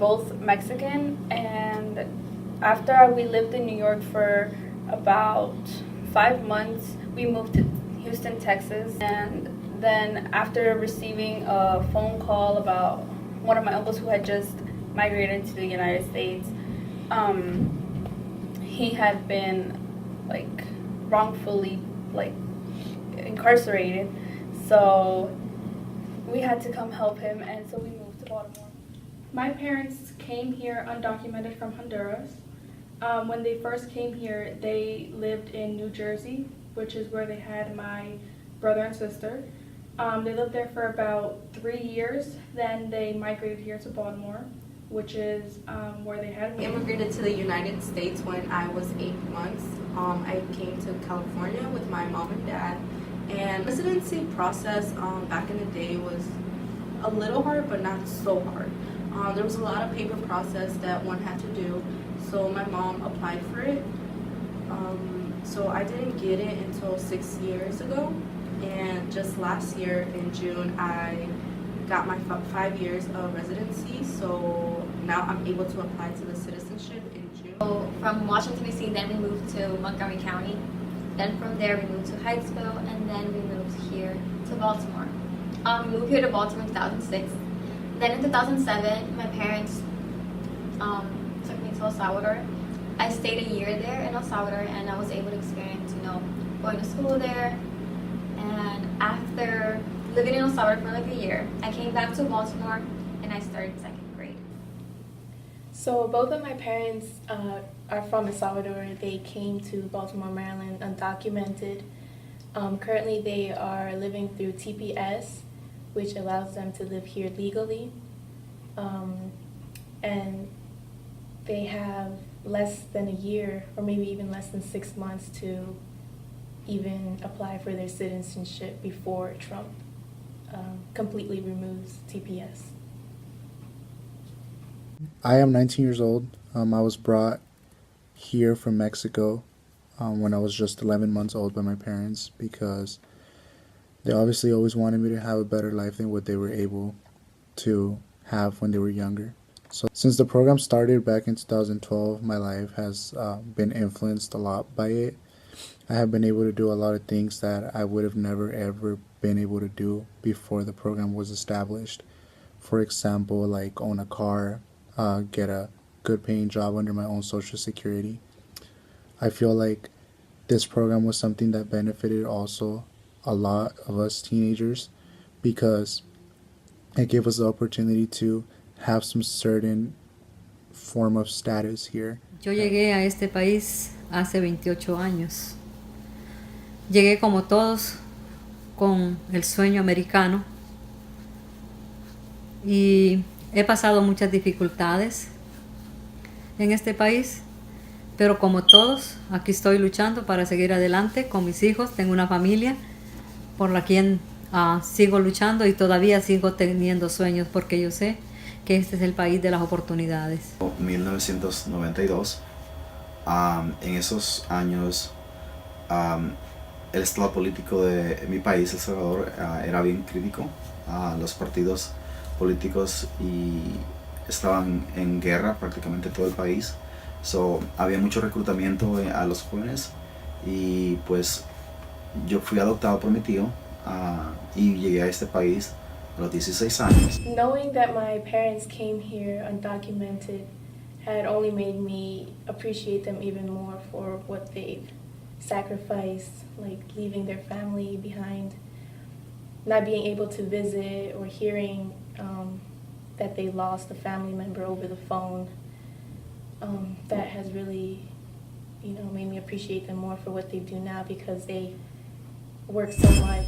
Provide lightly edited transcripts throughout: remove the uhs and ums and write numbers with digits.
both Mexican, and after we lived in New York for about 5 months, we moved to Houston, Texas. And then after receiving a phone call about one of my uncles who had just migrated to the United States, he had been like wrongfully like incarcerated, so we had to come help him, and so we moved to Baltimore. My parents came here undocumented from Honduras. When they first came here, they lived in New Jersey, which is where they had my brother and sister. They lived there for about 3 years. Then they migrated here to Baltimore, which is where they had me. I immigrated to the United States when I was 8 months. I came to California with my mom and dad. And residency process back in the day was a little hard, but not so hard. There was a lot of paper process that one had to do, so my mom applied for it. So I didn't get it until 6 years ago, and just last year in June I got my 5 years of residency, so now I'm able to apply to the citizenship in June. So from Washington DC, then we moved to Montgomery County. Then from there we moved to Hightsville, and then we moved here to Baltimore. We moved here to Baltimore in 2006. Then in 2007, my parents took me to El Salvador. I stayed a year there in El Salvador, and I was able to experience, going to school there. And after living in El Salvador for like a year, I came back to Baltimore, and I started second grade. So both of my parents are from El Salvador. They came to Baltimore, Maryland undocumented. Currently they are living through TPS, which allows them to live here legally. And they have less than a year, or maybe even less than 6 months, to even apply for their citizenship before Trump completely removes TPS. I am 19 years old. I was brought here from Mexico when I was just 11 months old by my parents, because they obviously always wanted me to have a better life than what they were able to have when they were younger. So since the program started back in 2012, my life has been influenced a lot by it. I have been able to do a lot of things that I would have never ever been able to do before the program was established. For example, like own a car, get a good paying job under my own Social Security. I feel like this program was something that benefited also a lot of us teenagers, because it gave us the opportunity to have some certain form of status here. Yo llegué a este país hace 28 años. Llegué como todos con el sueño americano y he pasado muchas dificultades en este país, pero como todos, aquí estoy luchando para seguir adelante con mis hijos. Tengo una familia por la quien sigo luchando y todavía sigo teniendo sueños, porque yo sé que este es el país de las oportunidades. 1992, en esos años el estado político de mi país, El Salvador, era bien crítico. Los partidos políticos estaban en guerra prácticamente todo el país. Había mucho reclutamiento a los jóvenes, y pues yo fui adoptado por mi tío y llegué a este país a los 16 años. Knowing that my parents came here undocumented had only made me appreciate them even more for what they've sacrificed, like leaving their family behind, not being able to visit, or hearing that they lost a family member over the phone. That has really, made me appreciate them more for what they do now, because they work so much.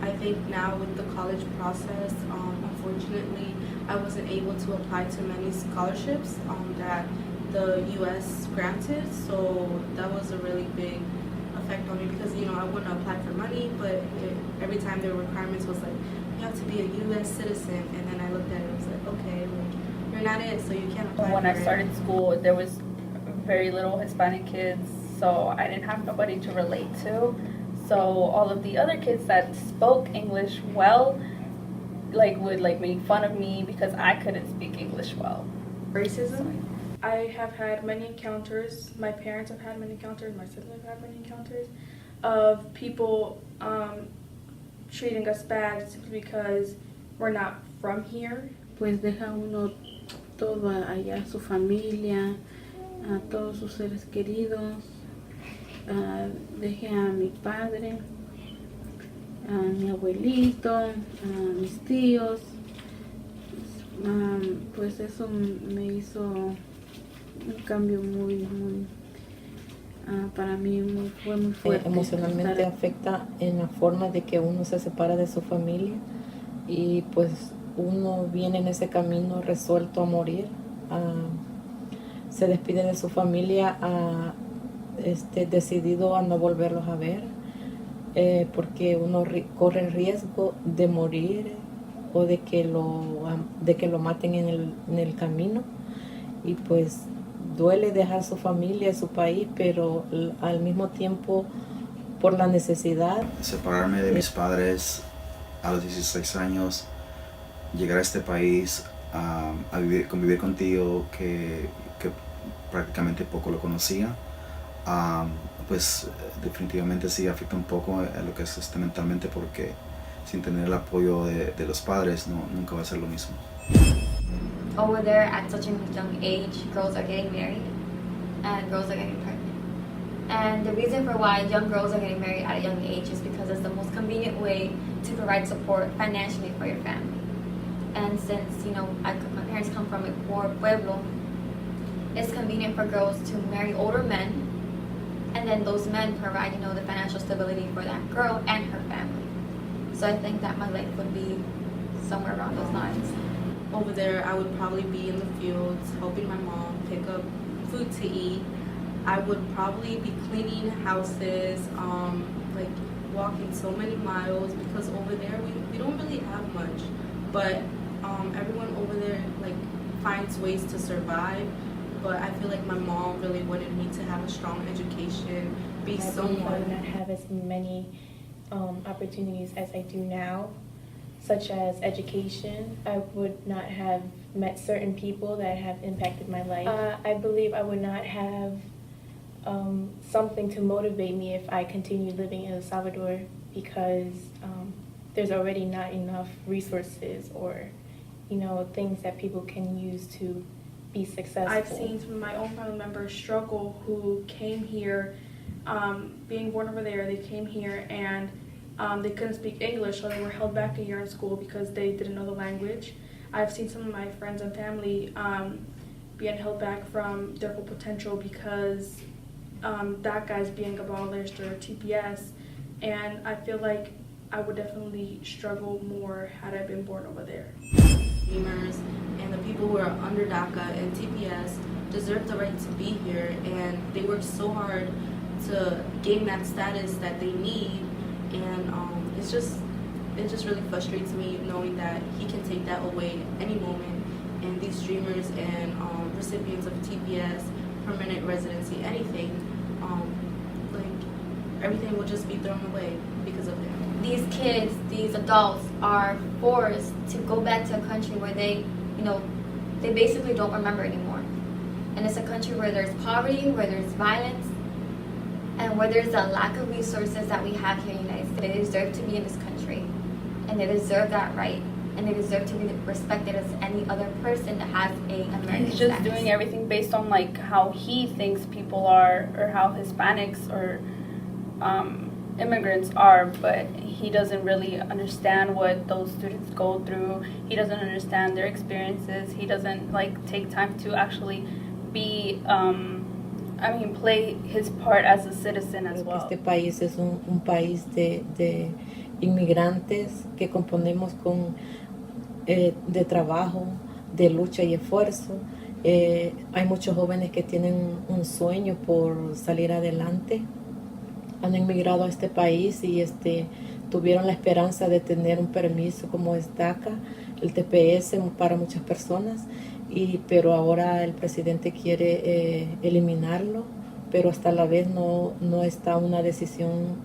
I think now with the college process, unfortunately, I wasn't able to apply to many scholarships that the U.S. granted, so that was a really big effect on me, because I want to apply for money, but every time their requirements was like, you have to be a U.S. citizen, and then I looked at it and was like, okay, you're not it, so you can't apply. When I started school, there was very little Hispanic kids, so I didn't have nobody to relate to. So all of the other kids that spoke English well, would make fun of me because I couldn't speak English well. racism. I have had many encounters, my parents have had many encounters, my siblings have had many encounters of people treating us bad simply because we're not from here. Pues deja uno todo allá, su familia, a todos sus seres queridos, dejé a mi padre, a mi abuelito, a mis tíos, pues eso me hizo un cambio para mí fue muy fuerte. Emocionalmente afecta en la forma de que uno se separa de su familia y pues uno viene en ese camino resuelto a morir, se despide de su familia, decidido a no volverlos a ver, porque uno corre el riesgo de morir o de que lo maten en el camino, y pues duele dejar su familia, su país, pero al mismo tiempo por la necesidad. Separarme de mis padres a los 16 años, llegar a este país a convivir contigo que prácticamente poco lo conocía, pues definitivamente sí afecta un poco a lo que es mentalmente, porque sin tener el apoyo de los padres nunca va a ser lo mismo. Over there, at such a young age, girls are getting married and girls are getting pregnant. And the reason for why young girls are getting married at a young age is because it's the most convenient way to provide support financially for your family. And since, my parents come from a poor pueblo, it's convenient for girls to marry older men, and then those men provide, the financial stability for that girl and her family. So I think that my life would be somewhere around those lines. Over there, I would probably be in the fields helping my mom pick up food to eat. I would probably be cleaning houses, like walking so many miles, because over there we don't really have much. But everyone over there finds ways to survive. But I feel like my mom really wanted me to have a strong education, be someone. I would not have as many opportunities as I do now, such as education. I would not have met certain people that have impacted my life. I believe I would not have something to motivate me if I continued living in El Salvador, because there's already not enough resources or things that people can use to be successful. I've seen some of my own family members struggle who came here, being born over there. They came here and they couldn't speak English, so they were held back a year in school because they didn't know the language. I've seen some of my friends and family being held back from their full potential because DACA is being abolished, or TPS, and I feel like I would definitely struggle more had I been born over there. Dreamers and the people who are under DACA and TPS deserve the right to be here, and they work so hard to gain that status that they need, and it just really frustrates me knowing that he can take that away any moment, and these dreamers and recipients of TPS, permanent residency, anything, everything will just be thrown away because of him. These kids, these adults are forced to go back to a country where they basically don't remember anymore. And it's a country where there's poverty, where there's violence, and where there's a lack of resources that we have here in the United States. They deserve to be in this country, and they deserve that right, and they deserve to be respected as any other person that has a American He's just status. doing everything based on how he thinks people are, or how Hispanics or immigrants are, but he doesn't really understand what those students go through. He doesn't understand their experiences. He doesn't take time to actually be play his part as a citizen as well. Este país es un país de inmigrantes que componemos de trabajo, de lucha y esfuerzo. Hay muchos jóvenes que tienen un sueño por salir adelante. Han emigrado a este país y tuvieron la esperanza de tener un permiso como es DACA, el TPS para muchas personas, pero ahora el presidente quiere eliminarlo, pero hasta la vez no está una decisión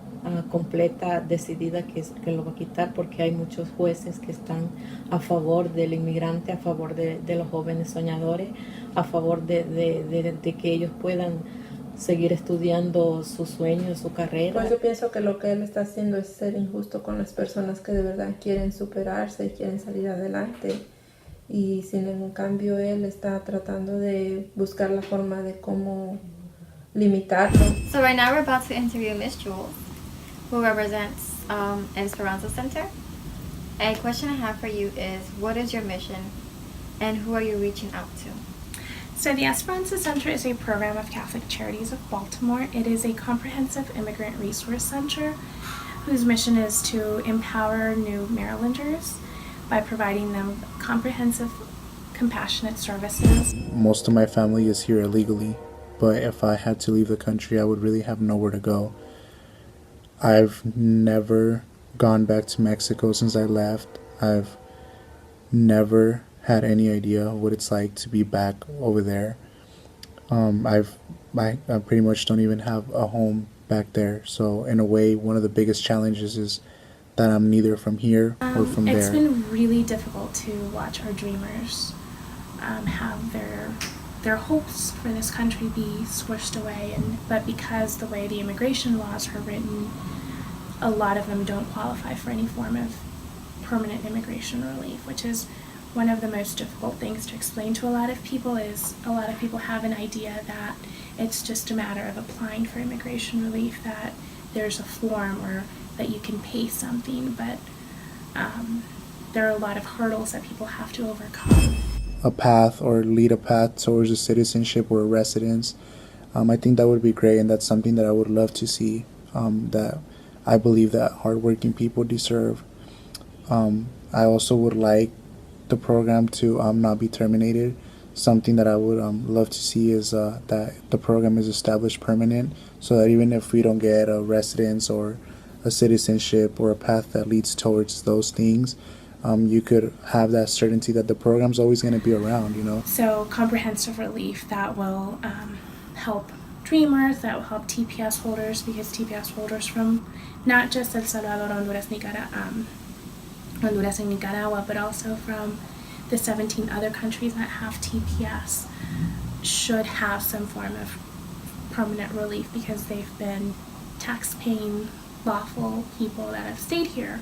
completa, decidida que lo va a quitar, porque hay muchos jueces que están a favor del inmigrante, a favor de los jóvenes soñadores, a favor de que ellos puedan seguir estudiando sus sueños, su carrera. Pues yo pienso que lo que él está haciendo es ser injusto con las personas que de verdad quieren superarse y quieren salir adelante. Y sin en cambio él está tratando de buscar la forma de cómo limitarlo. So right now we're about to interview Miss Jules, who represents Esperanza Center. A question I have for you is, what is your mission and who are you reaching out to? So the Esperanza Center is a program of Catholic Charities of Baltimore. It is a comprehensive immigrant resource center whose mission is to empower new Marylanders by providing them comprehensive, compassionate services. Most of my family is here illegally, but if I had to leave the country, I would really have nowhere to go. I've never gone back to Mexico since I left. I've never had any idea what it's like to be back over there. I pretty much don't even have a home back there. So in a way, one of the biggest challenges is that I'm neither from here or from It's there. been really difficult to watch our dreamers have their hopes for this country be squished away, but because the way the immigration laws are written, a lot of them don't qualify for any form of permanent immigration relief, which is one of the most difficult things to explain to a lot of people. Is a lot of people have an idea that it's just a matter of applying for immigration relief, that there's a form or that you can pay something, but there are a lot of hurdles that people have to overcome. A path or lead a path towards a citizenship or a residence. I think that would be great, and that's something that I would love to see, that I believe that hardworking people deserve. I also would like the program to not be terminated. Something that I would love to see is that the program is established permanent, so that even if we don't get a residence or a citizenship or a path that leads towards those things, you could have that certainty that the program's always going to be around, you know. So comprehensive relief that will help dreamers, that will help TPS holders, because TPS holders from not just El Salvador, Honduras, and Nicaragua, but also from the 17 other countries that have TPS should have some form of permanent relief, because they've been tax-paying, lawful people that have stayed here